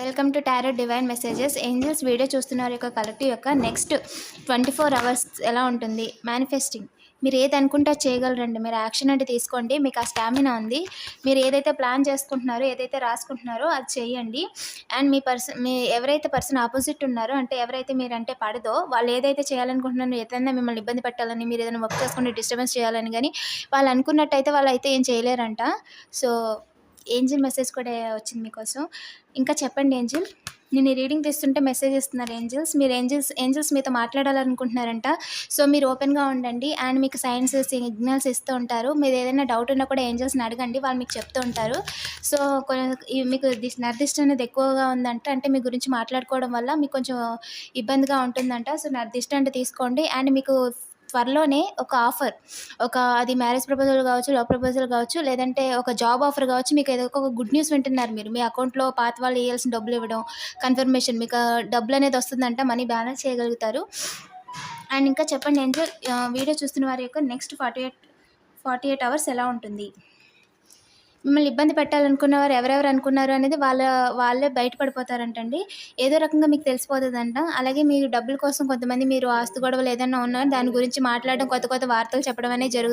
Welcome to tarot divine messages. Angels video చూస్తున్న వారి యొక్క కలెక్టివ్ యొక్క నెక్స్ట్ 24 అవర్స్ ఎలా ఉంటుంది మేనిఫెస్టింగ్. మీరు ఏది అనుకుంటే అది చేయగలరండి. మీరు యాక్షన్ అంటే తీసుకోండి. మీకు ఆ స్టామినా ఉంది. మీరు ఏదైతే ప్లాన్ చేసుకుంటున్నారో, ఏదైతే రాసుకుంటున్నారో అది చేయండి. అండ్ మీ ఎవరైతే పర్సన్ ఆపోజిట్ ఉన్నారో, అంటే ఎవరైతే మీరంటే పడదో, వాళ్ళు ఏదైతే చేయాలనుకుంటున్నారో, ఏదైనా మిమ్మల్ని ఇబ్బంది పెట్టాలని, మీరు ఏదైనా వర్క్ చేసుకుంటే డిస్టర్బెన్స్ చేయాలని కానీ వాళ్ళు అనుకున్నట్టయితే వాళ్ళు అయితే ఏం చేయలేరంట. సో ఏంజిల్ మెసేజ్ కూడా వచ్చింది మీకోసం. ఇంకా చెప్పండి ఏంజిల్. నేను ఈ రీడింగ్ తీస్తుంటే మెసేజ్ ఇస్తున్నారు ఏంజిల్స్. మీరు ఏంజిల్స్ మీతో మాట్లాడాలనుకుంటున్నారంట. సో మీరు ఓపెన్గా ఉండండి. అండ్ మీకు సైన్స్ సిగ్నల్స్ ఇస్తూ ఉంటారు. మీరు ఏదైనా డౌట్ ఉన్నా కూడా ఏంజిల్స్ని అడగండి, వాళ్ళు మీకు చెప్తూ ఉంటారు. సో మీకు నిర్దిష్ట అనేది ఎక్కువగా ఉందంట, అంటే మీ గురించి మాట్లాడుకోవడం వల్ల మీకు కొంచెం ఇబ్బందిగా ఉంటుందంట. సో నిర్దిష్ట అంటే తీసుకోండి. అండ్ మీకు త్వరలోనే ఒక ఆఫర్, అది మ్యారేజ్ ప్రపోజల్ కావచ్చు, లవ్ ప్రపోజల్ కావచ్చు, లేదంటే ఒక జాబ్ ఆఫర్ కావచ్చు. మీకు ఏదో ఒక గుడ్ న్యూస్ వింటున్నారు. మీరు మీ అకౌంట్లో పాత వాళ్ళు వేయాల్సిన డబ్బులు ఇవ్వడం, కన్ఫర్మేషన్, మీకు డబ్బులు అనేది వస్తుందంట, మనీ బ్యాలెన్స్ చేయగలుగుతారు. అండ్ ఇంకా చెప్పండి ఏంజల్, వీడియో చూస్తున్న వారి యొక్క నెక్స్ట్ 48 అవర్స్ ఎలా ఉంటుంది. మిమ్మల్ని ఇబ్బంది పెట్టాలనుకున్న వారు ఎవరెవరు అనుకున్నారు అనేది వాళ్ళే బయటపడిపోతారంటండి. ఏదో రకంగా మీకు తెలిసిపోతుందంట. అలాగే మీరు డబ్బుల కోసం కొంతమంది, మీరు ఆస్తి గొడవలు ఏదైనా ఉన్నా దాని గురించి మాట్లాడడం, కొత్త కొత్త వార్తలు చెప్పడం అనేది జరుగుతుంది.